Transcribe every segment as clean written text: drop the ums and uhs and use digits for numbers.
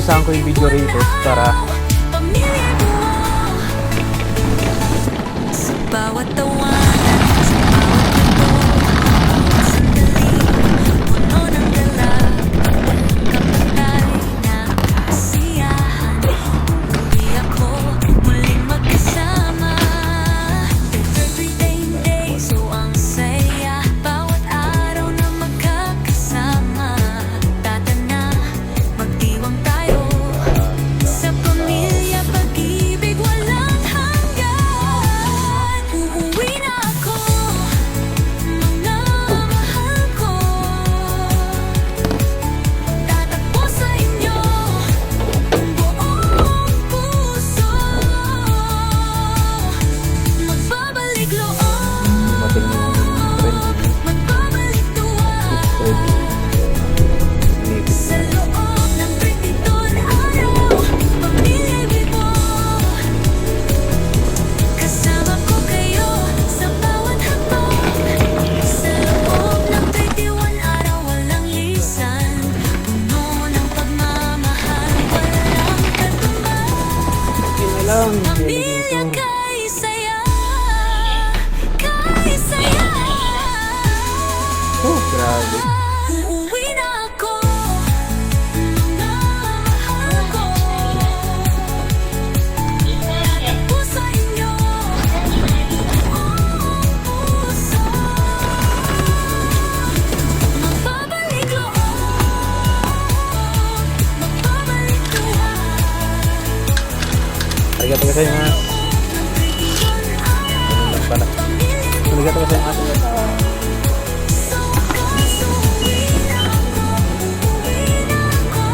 umpisahan ko yung video rito para bawat tawanan, sa bawat sandali, puno ng galak, kapatay na kasiyahan. Umuwi ako, muling magkasama. Everyday day, so ang saya, bawat araw na magkakasama. Tata na, magdiwang tayo, sa pamilya, pag-ibig, walang hanggan. Uuwi na ako, mga mahal ko. Tatakbo sa inyo, buong puso. Magbabalik loob, dumating yung trend. magbabalik tuwa. Sa loob ng 22 na araw, pamilya mo. Kasama ko kayo sa bawat hakbang. Sa loob ng 21 araw, walang lisan. Puno ng pagmamahal, walang katumbas. Pamilya kay saya, kay saya. Oh, grabe. Uuwi na ako, mga mahal ko. Tatakbo sa inyo, buong puso. Magbabalik loob, magbabalik tuwa. Arigato kasi yung mga pala. Arigato kasi yung ating Sa wakas, uuwi na ako, uuwi na ako.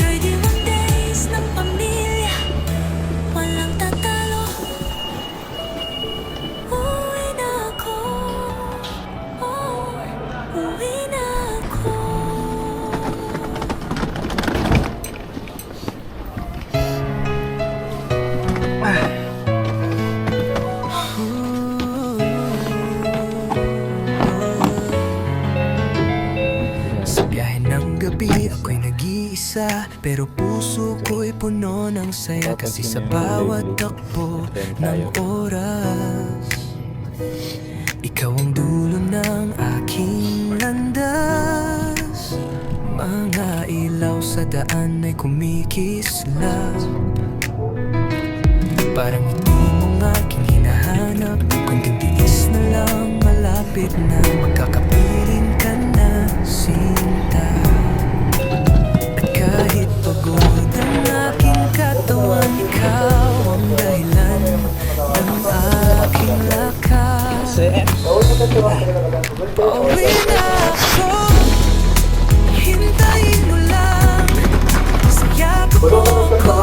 31 days ng pamilya, walang tatalo. Uuwi na ako, oh, uuwi na ako. Sa biyahe ng gabi, ako'y nag-iisa, pero puso ko'y puno ng saya. Kasi sa bawat takbo ng oras, ikaw ang dulo ng aking landas. Mga ilaw sa daan ay kumikislap, parang ito mong aking hinahanap. Kunting tiis na lang, malapit na magkakapiling ka na, sinta. At kahit pagod ang aking katawan, ikaw ang dahilan ng aking lakas. Pauwi na ako, hintayin mo lang. Sa yakap mo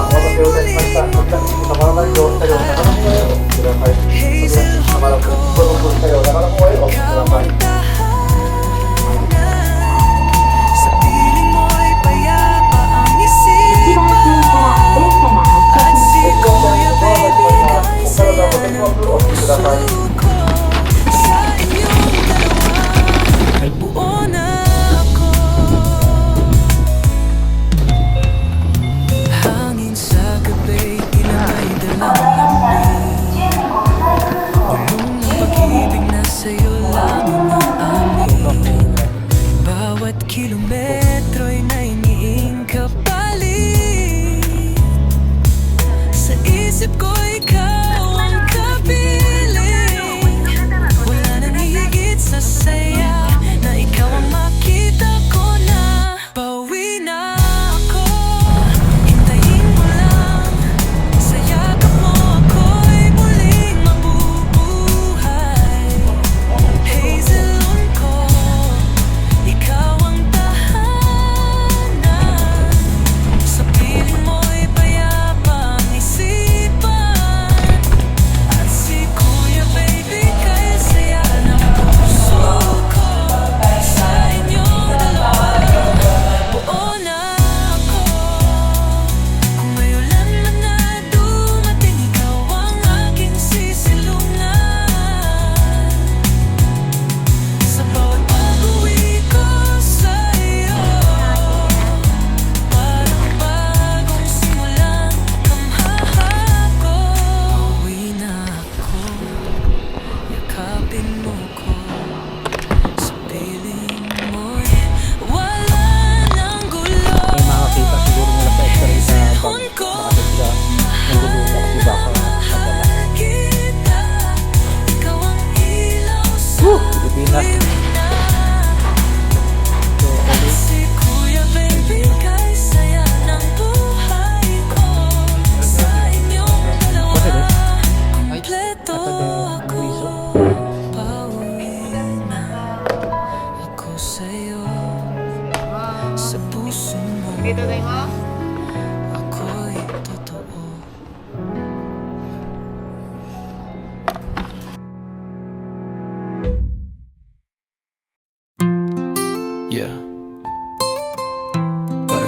ko'y muling mabuhay. Hazel Hong Kong, ikaw ang tahanan. Sa piling mo'y payapa ang isipan. At siko'y bibigay saya ng puso ko. Sa inyong dalawa, buo na ako. Hangin sa gabi, ilang ay dalang lamig. Bulong ng pag-ibig na sa'yo lang ang amin. Bawat kilometro'y nainiing kapalit. Sa isip ko ikaw ang kapiling.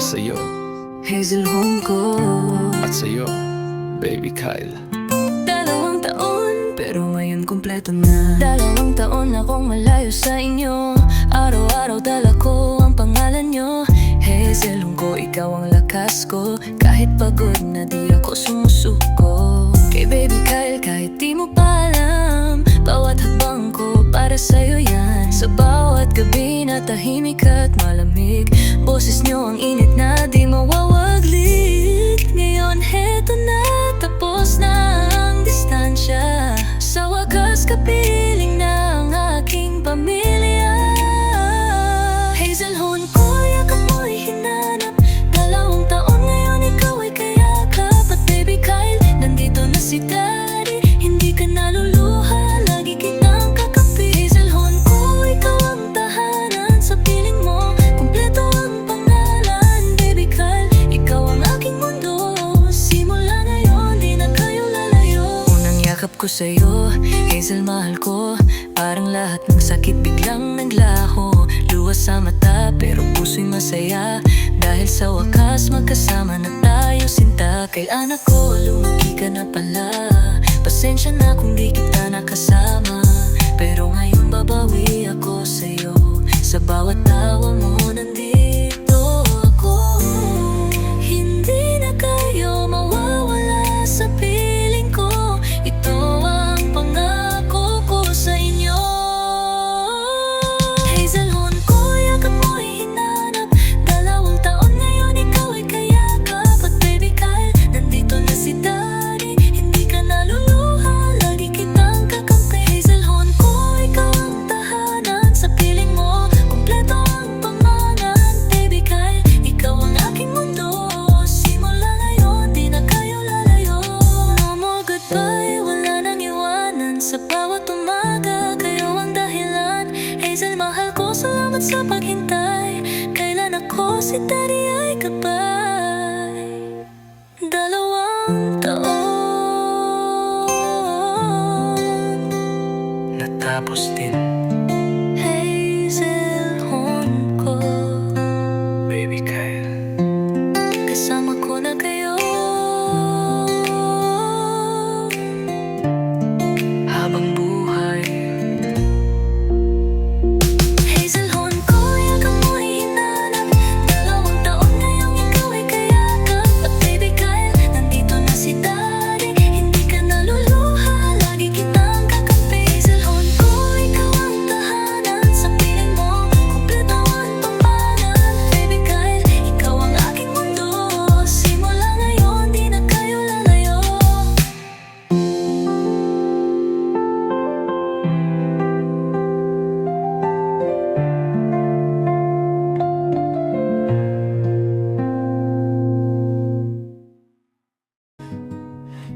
sa'yo Hazel Home ko. at sa'yo, Baby Kyle. 2 taon, pero ngayon kumpleto na. 2 taon akong malayo sa inyo. Araw-araw dala ko ang pangalan nyo. Hazel Home ko, ikaw ang lakas ko. Kahit pagod na di ako sumusuko. Kay Baby Kyle, kahit di mo pa alam, bawat hakbang ko para sa'yo yan. Sa bawat gabi na tahimik at malamig, boses nyo ang init na di mawawaglit. Ngayon heto na, tapos na ang distansya. Sa wakas kapiling na ang aking pamilya. Hazel Home ko, yakap mo'y hinanap. 2 taon ngayon ikaw ay kayakap. At Baby Kyle, nandito na si Daddy. Hindi ka naluluha, lagi kitang kakampi. Hazel Home ko, ikaw ang tahanan sa piling mo. Kumpleto ang pangalan, Baby Kyle, ikaw ang aking mundo. Simula ngayon, di na kayo lalayo. Unang yakap ko sa'yo, Hazel, mahal ko. Parang lahat ng sakit biglang naglaho. Luwas sa mata, pero puso'y masaya. Dahil sa wakas, magkasama na tayo, sinta. Kailan ako, lumaki ka na pala. Pasensya na kung di kita nakasama. Pero ngayon babawi ako sa'yo. Sa bawat tawa mo, nandito ako. Hindi na kayo mawawala sa piling ko. Ito ang pangako ko sa inyo. Hazel Home ko, yakap mo'y hinanap. 2 taon ngayon ikaw ay kayakap. At Baby Kyle, nandito na si Daddy. Hindi ka naluluha, lagi kitang kakampi. Hazel Home ko, ikaw ang tahanan sa piling mo. Kumpleto ang pangalan, Baby Kyle, ikaw ang aking mundo. Simula ngayon, di na kayo lalayo. No more goodbye, wala nang iwanan. Sa bawat umaga, kayo ang dahilan. Hazel, mahal ko, salamat sa paghintay. Kailan ako si Daddy ay gabay. 2 taon Natapos din, Hazel Home ko, Baby Kyle. kasama ko na kayo. Habang buhay. Hazel Home ko, yakap mo'y hinanap. 2 taon ngayong ikaw ay kayakap. At Baby Kyle, nandito na si Daddy. Hindi ka naluluha, lagi kitang kakampi. Hazel Home ko, ikaw ang tahanan sa piling mo. Kumpleto ang pangalan, Baby Kyle, ikaw ang aking mundo. Simula ngayon, di na kayo lalayo.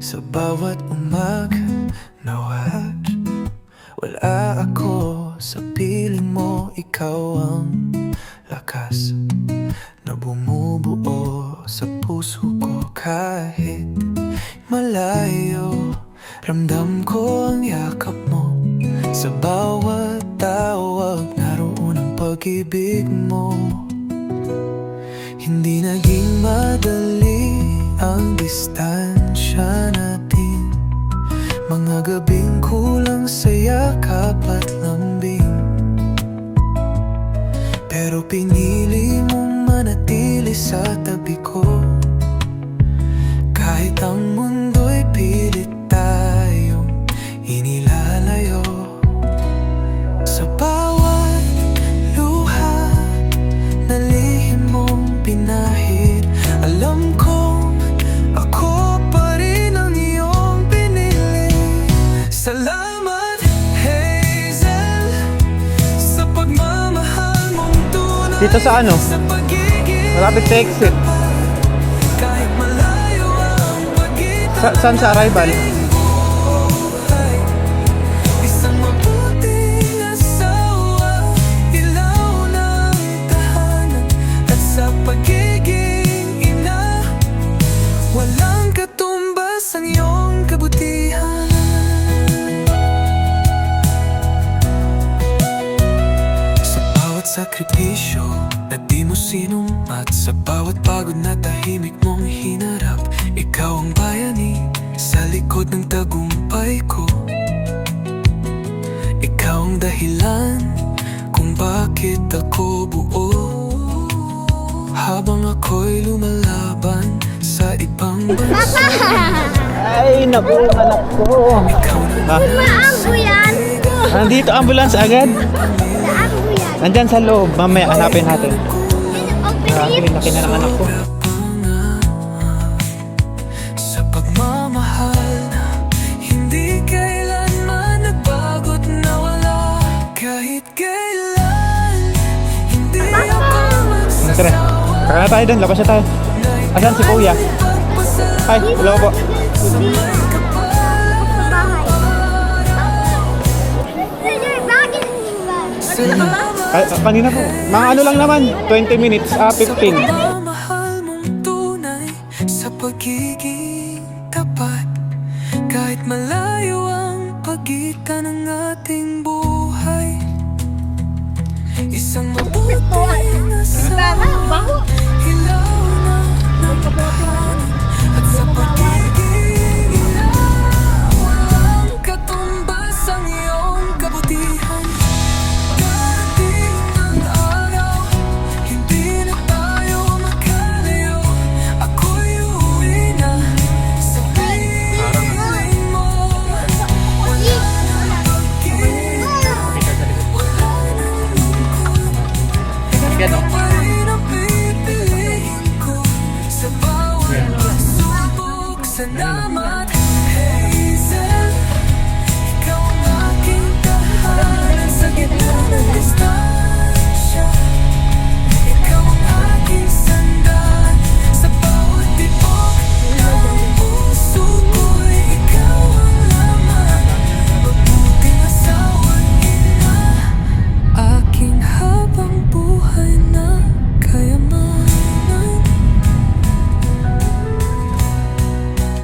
Sa bawat umaga na wala ako sa piling mo. Ikaw ang lakas na bumubuo sa puso ko. Kahit malayo, ramdam ko ang yakap mo. Sa bawat tawag, naroon ang pag-ibig mo. Hindi naging madali ang distansya natin. Mga gabing kulang sa yakap at lambing. Pero pinili mong manatili sa tabi ko. Kahit ang mundo'y pilit tayong inilalayo. Sa bawat luha na lihim mong pinahid, alam kong ako pa rin ang iyong pinili. Salamat, Hazel, sa pagmamahal mong tunay. Dito sa ano? Sa pagiging Malapit sa exit. kahit malayo ang pagitan. Saan sa arrival? Isang mabuting asawa, ilaw ng tahanan. At sa pagiging ina, walang katumbas ang iyong kabutihan. Sa bawat sakripisyo, na di mo sinumat. Sa bawat pagod na tahimik mong hinarap, ikaw ang bayani sa likod ng tagumpay ko. Ikaw ang dahilan kung bakit ako buo, habang ako'y lumalaban sa ibang bansa. Ay, naku, anak ko. Ikaw na Maanggo yan! Nandito ambulance agad. Maanggo yan! Nandyan sa loob. Mamaya hanapin natin. Grabe, laki na ng anak ko. sa pagmamahal na hindi kailanman nagbago't nawala. Kahit kailan hindi ako Tara, kaka na tayo doon. Labas na tayo. Asan si Kuya? Ay, hello po. Kanina po. Mga ano lang naman. 20 minutes, 15. Mahal mong tunay sa pagiging tapat. Kahit malayo ang pagitan ng ating buhay, isang mabuti na sa ilaw na ng